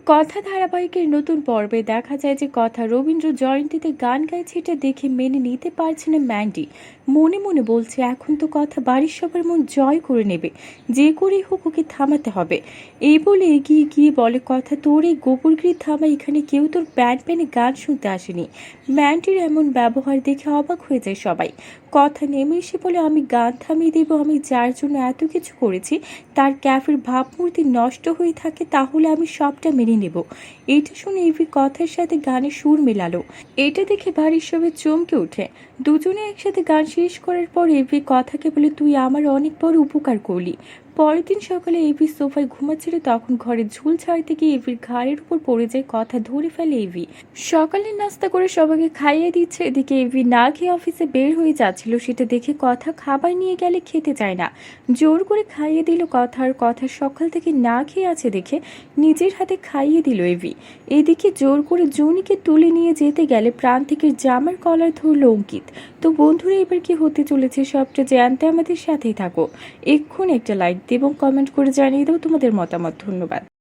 কথা ধারাবাহিকের নতুন পর্বে দেখা যায় যে কথা রবীন্দ্র জয়ন্তীতে গান গাইছে, এটা দেখে মেনে নিতে পারছে না ম্যান্ডি। মনে মনে বলছে এখন তো কথা বাড়ির সবার মন জয় করে নেবে, যে করেই হোক ওকে থামাতে হবে। এই বলে এগিয়ে গিয়ে বলে কথা, তোর এই গোবরগিরি থামা, এখানে কেউ তোর ব্যান্ড প্যানে গান শুনতে আসেনি। ম্যান্ডির এমন ব্যবহার দেখে অবাক হয়ে যায় সবাই। কথা নেমে এসে বলে, আমি গান থামিয়ে দেব? আমি যার জন্য এত কিছু করেছি তার ক্যাফের ভাবমূর্তি নষ্ট হয়ে থাকে, তাহলে আমি সবটা মেনে নেব। এটা শুনে এভি কথার সাথে গানের সুর মেলালো। এটা দেখে বাড়ির সবাই চমকে ওঠে। দুজনে একসাথে গান শেষ করার পর এভি কথাকে বলে, তুই আমার অনেক বড় উপকার করলি। পরের দিন সকালে এভি সোফায় ঘুমাচ্ছিল, তখন ঘরে ঝুল ছাড়তে গিয়ে এভির ঘাড়ের উপর পড়ে যায় কথা, ধরে ফেলে এভি। সকালের নাস্তা করে সবাইকে খাইয়ে দিচ্ছে, এদিকে এভি না খেয়ে অফিসে বের হয়ে যাচ্ছিল। সেটা দেখে কথা খাবার নিয়ে গেলে খেতে চায় না, জোর করে খাইয়ে দিল কথা। আর কথা সকাল থেকে না খেয়ে আছে দেখে নিজের হাতে খাইয়ে দিল এভি। এদিকে জোর করে জুনিকে তুলে নিয়ে যেতে গেলে প্রান্তিকের জামার কলার ধরল অঙ্কিত। তো বন্ধুরা, এবার কি হতে চলেছে সবটা জানতে আমাদের সাথেই থাকো। এক্ষুনি একটা লাইক দিয়ে এবং কমেন্ট করে জানিয়ে দাও তোমাদের মতামত। ধন্যবাদ।